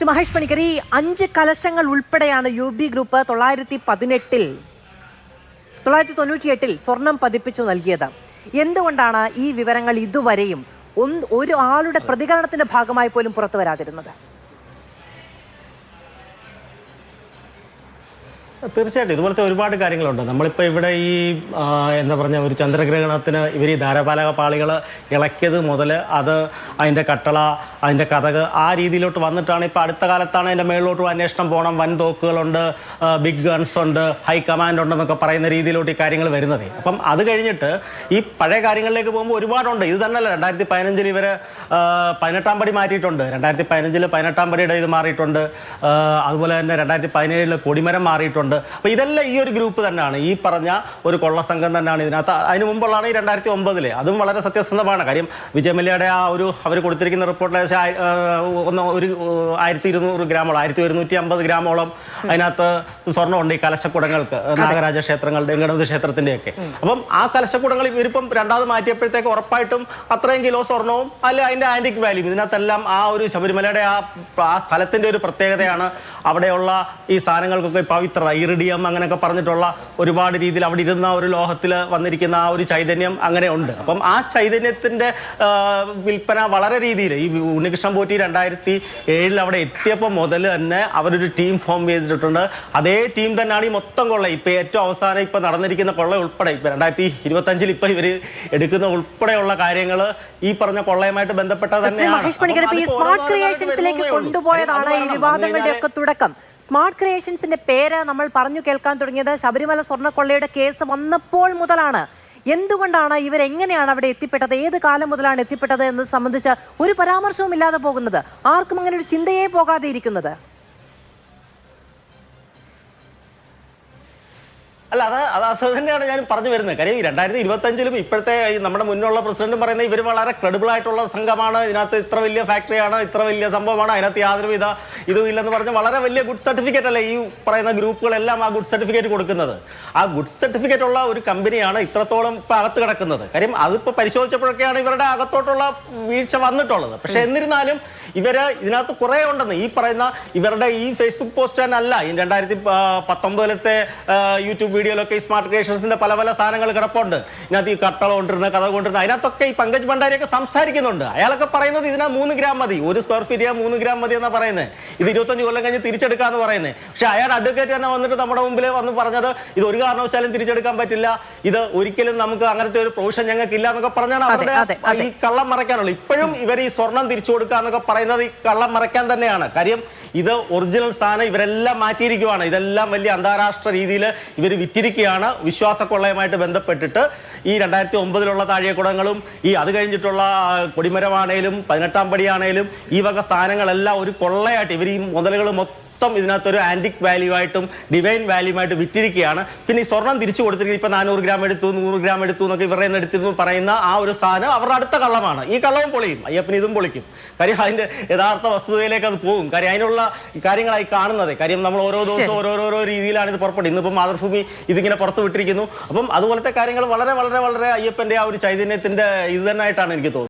ശ്രീ മഹേഷ് പണിക്കർ, ഈ 5 കലശങ്ങൾ ഉൾപ്പെടെയാണ് UB group 1998 സ്വർണം പതിപ്പിച്ചു നൽകിയത്. എന്തുകൊണ്ടാണ് ഈ വിവരങ്ങൾ ഇതുവരെയും ഒരു ആളുടെ പ്രതികരണത്തിന്റെ ഭാഗമായി പോലും പുറത്തു വരാതിരുന്നത്? തീർച്ചയായിട്ടും ഇതുപോലത്തെ ഒരുപാട് കാര്യങ്ങളുണ്ട്. നമ്മളിപ്പോൾ ഇവിടെ ഈ എന്താ പറഞ്ഞ ഒരു ചന്ദ്രഗ്രഹണത്തിന് ഇവർ ഈ ധാരാപാലക പാളികൾ ഇളക്കിയത് മുതൽ അത് അതിൻ്റെ കട്ടള, അതിൻ്റെ കഥക് ആ രീതിയിലോട്ട് വന്നിട്ടാണ് ഇപ്പോൾ അടുത്ത കാലത്താണ് അതിൻ്റെ മേളിലോട്ട് അന്വേഷണം പോകണം, വൻ തോക്കുകളുണ്ട്, ബിഗ് ഗൺസ് ഉണ്ട്, ഹൈ കമാൻഡ് ഉണ്ടെന്നൊക്കെ പറയുന്ന രീതിയിലോട്ട് ഈ കാര്യങ്ങൾ വരുന്നത്. അപ്പം അത് കഴിഞ്ഞിട്ട് ഈ പഴയ കാര്യങ്ങളിലേക്ക് പോകുമ്പോൾ ഒരുപാടുണ്ട്. ഇത് തന്നെയല്ല 2015 ഇവർ 18-ാം പടി മാറ്റിയിട്ടുണ്ട്. 2015 18-ാം പടിയുടെ ഇത് മാറിയിട്ടുണ്ട്. അതുപോലെ തന്നെ 2017 കൊടിമരം മാറിയിട്ടുണ്ട്. അപ്പോൾ ഇതെല്ലാം ഈ ഒരു ഗ്രൂപ്പ് തന്നെയാണ്, ഈ പറഞ്ഞ ഒരു കൊള്ളസംഘം തന്നെയാണ് ഇതിനകത്ത്. അതിന് മുമ്പുള്ളതാണ് ഈ 2009 അതും വളരെ സത്യസന്ധമാണ്. കാര്യം വിജയ് മല്യയുടെ ആ ഒരു അവർ കൊടുത്തിരിക്കുന്ന റിപ്പോർട്ടിൽ ഒരു 1200 ഗ്രാമോളം 1150 ഗ്രാമോളം അതിനകത്ത് സ്വർണ്ണമുണ്ട് ഈ കലശക്കുടങ്ങൾക്ക്, നാഗരാജ ക്ഷേത്രങ്ങളുടെയും ഗണപതി ക്ഷേത്രത്തിൻ്റെയൊക്കെ. അപ്പം ആ കലശക്കുടങ്ങൾ ഇവരിപ്പം രണ്ടാമത് മാറ്റിയപ്പോഴത്തേക്ക് ഉറപ്പായിട്ടും അത്രയും കിലോ സ്വർണവും അല്ല അതിൻ്റെ ആൻറ്റിക് വാല്യൂ ഇതിനകത്തെല്ലാം ആ ഒരു ശബരിമലയുടെ ആ സ്ഥലത്തിൻ്റെ ഒരു പ്രത്യേകതയാണ്. അവിടെയുള്ള ഈ സാധനങ്ങൾക്കൊക്കെ പവിത്രത, ഇറിഡിയം അങ്ങനെയൊക്കെ പറഞ്ഞിട്ടുള്ള ഒരുപാട് രീതിയിൽ അവിടെ ഇരുന്ന ഒരു ലോഹത്തിൽ വന്നിരിക്കുന്ന ആ ഒരു ചൈതന്യം അങ്ങനെ ഉണ്ട്. അപ്പം ആ ചൈതന്യത്തിൻ്റെ വിൽപ്പന വളരെ രീതിയിൽ ഈ ഉണ്ണികൃഷ്ണൻ പോറ്റി 2007 അവിടെ എത്തിയപ്പോൾ മുതൽ തന്നെ അവരൊരു ടീം ഫോം ചെയ്തിട്ടുണ്ട്. അതേ ടീം തന്നെയാണ് ഈ മൊത്തം കൊള്ള. ഇപ്പം ഏറ്റവും അവസാനം ഇപ്പം നടന്നിരിക്കുന്ന കൊള്ള ഉൾപ്പെടെ ഇപ്പം 2025 ഇപ്പം ഇവർ എടുക്കുന്ന ഉൾപ്പെടെയുള്ള കാര്യങ്ങൾ ഈ പറഞ്ഞ കൊള്ളയുമായിട്ട് ബന്ധപ്പെട്ടത് തന്നെയാണ്. കൊണ്ടുപോയതാണ് ഈ വിവാദങ്ങളുടെ ഒക്കെ തുടക്കം. സ്മാർട്ട് ക്രിയേഷൻസിന്റെ പേര് നമ്മൾ പറഞ്ഞു കേൾക്കാൻ തുടങ്ങിയത് ശബരിമല സ്വർണ്ണക്കൊള്ളയുടെ കേസ് വന്നപ്പോൾ മുതലാണ്. എന്തുകൊണ്ടാണ് ഇവരെങ്ങനെയാണ് അവിടെ എത്തിപ്പെട്ടത്, ഏത് കാലം മുതലാണ് എത്തിപ്പെട്ടത് എന്നത് സംബന്ധിച്ച് ഒരു പരാമർശവും ഇല്ലാതെ പോകുന്നത്, ആർക്കും അങ്ങനെ ഒരു ചിന്തയെ പോകാതെ ഇരിക്കുന്നത്? അല്ല, അത് തന്നെയാണ് ഞാൻ പറഞ്ഞു വരുന്നത്. കാര്യം 2025 ഇപ്പോഴത്തെ നമ്മുടെ മുന്നുള്ള പ്രസിഡന്റും പറയുന്നത് ഇവർ വളരെ ക്രെഡിബിൾ ആയിട്ടുള്ള സംഘമാണ്, ഇതിനകത്ത് ഇത്ര വലിയ ഫാക്ടറിയാണ്, ഇത്ര വലിയ സംഭവമാണ്, അതിനകത്ത് യാതൊരു ഇതും ഇല്ലെന്ന് പറഞ്ഞ് വളരെ വലിയ ഗുഡ് സർട്ടിഫിക്കറ്റ് അല്ലേ ഈ പറയുന്ന ഗ്രൂപ്പുകളെല്ലാം ആ ഗുഡ് സർട്ടിഫിക്കറ്റ് കൊടുക്കുന്നത്. ആ ഗുഡ് സർട്ടിഫിക്കറ്റ് ഉള്ള ഒരു കമ്പനിയാണ് ഇത്രത്തോളം ഇപ്പം അകത്ത് കിടക്കുന്നത്. കാര്യം അതിപ്പോൾ പരിശോധിച്ചപ്പോഴൊക്കെയാണ് ഇവരുടെ അകത്തോട്ടുള്ള വീഴ്ച വന്നിട്ടുള്ളത്. പക്ഷെ എന്നിരുന്നാലും ഇവര് ഇതിനകത്ത് കുറേ ഉണ്ടെന്ന് ഈ പറയുന്ന ഇവരുടെ ഈ ഫേസ്ബുക്ക് പോസ്റ്റ് തന്നെ അല്ല, ഈ 2019 യൂട്യൂബ് വീഡിയോയിലൊക്കെ ഈ സ്മാർട്ട് ക്രിയേഷൻസിന്റെ പല പല സാധനങ്ങൾ കിടപ്പുണ്ട്. ഇതിനകത്ത് ഈ കട്ടള കൊണ്ടിരുന്ന കഥ കൊണ്ടിരുന്ന അതിനകത്തൊക്കെ ഈ പങ്കജ് ഭണ്ഡാരിയൊക്കെ സംസാരിക്കുന്നുണ്ട്. അയാളൊക്കെ പറയുന്നത് ഇതിനകത്ത് 3 ഗ്രാം മതി, 1 സ്ക്വയർ ഫീറ്റ് 3 ഗ്രാം മതി എന്നാണ് പറയുന്നത്. ഇത് 25 കൊല്ലം കഴിഞ്ഞ് തിരിച്ചെടുക്കാന്ന് പറയുന്നത്. പക്ഷെ അയാൾ അഡ്വക്കേറ്റ് തന്നെ വന്നിട്ട് നമ്മുടെ മുമ്പിൽ വന്ന് പറഞ്ഞത് ഇത് ഒരു കാരണവശാലും തിരിച്ചെടുക്കാൻ പറ്റില്ല, ഇത് ഒരിക്കലും നമുക്ക് അങ്ങനത്തെ ഒരു പ്രൊവിഷൻ ഞങ്ങൾക്ക് ഇല്ല എന്നൊക്കെ പറഞ്ഞാണ് അവരുടെ ഈ കള്ളം മറയ്ക്കാനുള്ളത്. ഇപ്പോഴും ഇവർ ഈ സ്വർണം തിരിച്ചു കൊടുക്കുക എന്നൊക്കെ പറയുന്നത് ഈ കള്ളം മറയ്ക്കാൻ തന്നെയാണ്. കാര്യം ഇത് ഒറിജിനൽ സാധനം ഇവരെല്ലാം മാറ്റിയിരിക്കുവാണ്. ഇതെല്ലാം വലിയ അന്താരാഷ്ട്ര രീതിയിൽ ഇവർ വിറ്റിരിക്കുകയാണ്. വിശ്വാസക്കൊള്ളയുമായിട്ട് ബന്ധപ്പെട്ടിട്ട് ഈ 2009 താഴികക്കുടങ്ങളും ഈ അത് കഴിഞ്ഞിട്ടുള്ള കൊടിമരമാണേലും 18-ാം പടിയാണേലും ഈ വക സാധനങ്ങളെല്ലാം ഒരു കൊള്ളയായിട്ട് ഇവർ ഈ മുതലുകൾ മൊത്തം ഇതിനകത്തൊരു ആന്റിക് വാല്യൂ ആയിട്ടും ഡിവൈൻ വാല്യൂമായിട്ട് വിറ്റിരിക്കുകയാണ്. പിന്നെ ഈ സ്വർണം തിരിച്ചു കൊടുത്തിരിക്കുന്നത് ഇപ്പം 400 ഗ്രാം എടുത്തു, 100 ഗ്രാം എടുത്തു എന്നൊക്കെ ഇവരുടെ നിന്ന് എടുത്തിരുന്നു പറയുന്ന ആ ഒരു സാധനം അവരുടെ അടുത്ത കള്ളമാണ്. ഈ കള്ളവും പൊളിയും, അയ്യപ്പന് ഇതും പൊളിക്കും. കാര്യം അതിന്റെ യഥാർത്ഥ വസ്തുതയിലേക്ക് അത് പോകും. കാര്യം അതിനുള്ള കാര്യങ്ങളായി കാണുന്നത്. കാര്യം നമ്മൾ ഓരോ ദിവസവും ഓരോരോ രീതിയിലാണ് ഇത് പുറപ്പെടുന്നത്. ഇന്നിപ്പം മാതൃഭൂമി ഇതിങ്ങനെ പുറത്തു വിട്ടിരിക്കുന്നു. അപ്പം അതുപോലത്തെ കാര്യങ്ങൾ വളരെ വളരെ വളരെ അയ്യപ്പന്റെ ആ ഒരു ചൈതന്യത്തിന്റെ ഇത് തന്നെ ആയിട്ടാണ് എനിക്ക് തോന്നുന്നത്.